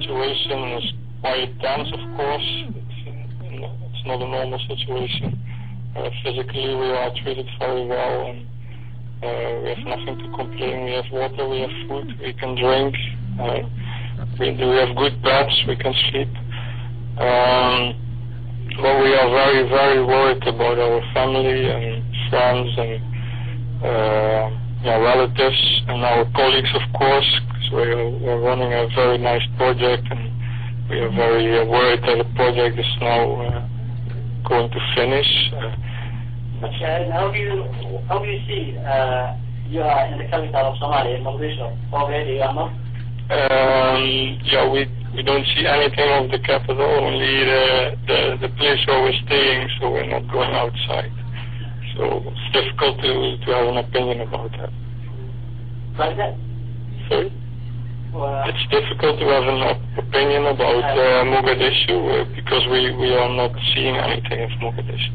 Situation is quite tense, of course. It's not a normal situation. Physically, we are treated very well, and we have nothing to complain. We have water, we have food, we can drink. We have good beds, we can sleep. But we are very, very worried about our family and friends and relatives and our colleagues, of course, because we're running a very nice project, and we are very worried that the project is now going to finish. Okay, and how do you see you are in the capital of Somalia, Mogadishu, already, we don't see anything of the capital, only the place where we're staying, so we're not going outside. So it's difficult to have an opinion about that. Like that? Sorry? It's difficult to have an opinion about Mogadishu because we are not seeing anything of Mogadishu.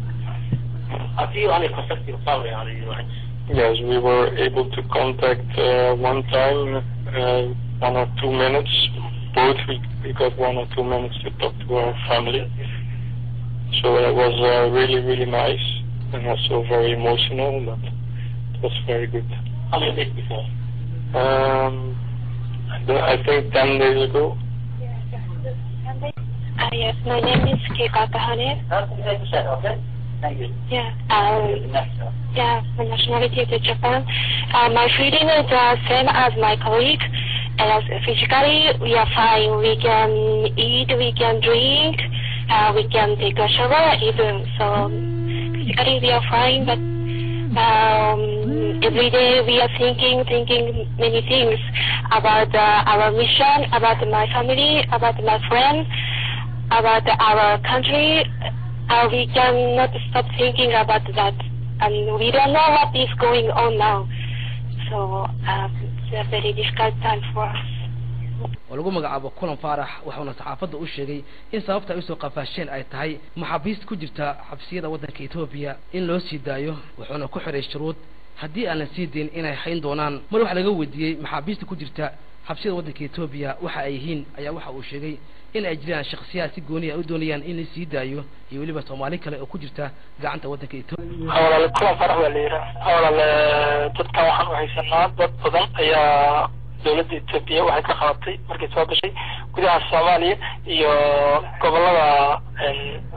Have you only contacted your family on the UN? Yes, we were able to contact one time, 1 or 2 minutes. Both we got 1 or 2 minutes to talk to our family. So it was really, really nice and also very emotional, but it was very good. How many days before? I think 10 days ago. Yes, my name is Kika Tahane. Okay. Thank you. My nationality is Japan. My feeling is the same as my colleague. As physically, we are fine. We can eat, we can drink, we can take a shower even. So physically, we are fine. But every day, we are thinking many things about our mission, about my family, about my friends, about our country. We cannot stop thinking about that, and we don't know what is going on now. So it's a very difficult time for us. ولغو magacaabo kulan faarax waxaana saxaafada u sheegay in sababta ay soo qafaasheen ay tahay maxaabiist ku jirta xabsiyada wadanka Itoobiya in loo sii daayo wuxuuna ku xiray shuruud haddii aan la sii deyn inay hayn doonaan mar wax laga weydiiyay maxaabiist ku jirta xabsiyada wadanka Itoobiya waxa ay yihiin ayaa waxa uu sheegay in ay jiraan shakhsiyaad si gooni ah u doonayaan in la sii daayo iyo waliba Soomaali kale oo ku jirta gacanta wadanka Itoobiya. Hawla kulan faarax waliira hawla dadka waxaan u haysanaa dad badan ayaa dawladda Itoobiya waxay ka qabatay markay soo gashay gudaha Soomaaliya iyo gobolada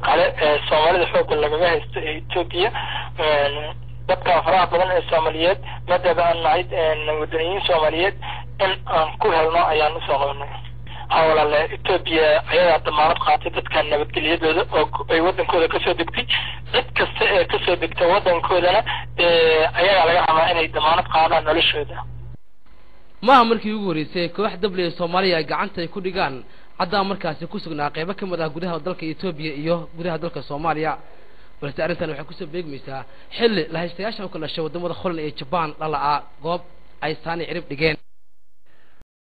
kale ee Soomaalida xoog lagaga haysto ee Itoobiya dadka faraha badan ee Soomaaliyeed maadaama aan nahay wadaniyiin Soomaaliyeed in aan ku helno ayaan u soo qabanay hawla Itoobiya ayaa damaanad qaatay dadka nabadgelyadooda oo ay wadankooda ka soo degtay cid kasta ee ka soo degtay wadankoodana ayaa laga rabaa inay damaanad qaadaan noloshooda. maaha markii ugu horeysay koox dabley Soomaaliya gacanta ay ku dhigaan cadda markaasi ku sugnaa qaybo ka mid ah gudaha dalka Itoobiya iyo gudaha dalka Soomaaliya balse arrintan waxay ku soo beegmaysaa xilli la haystayaasha oo kala soo wadamada Holland iyo Japan dhalaa goob ay saani cirib dhigeen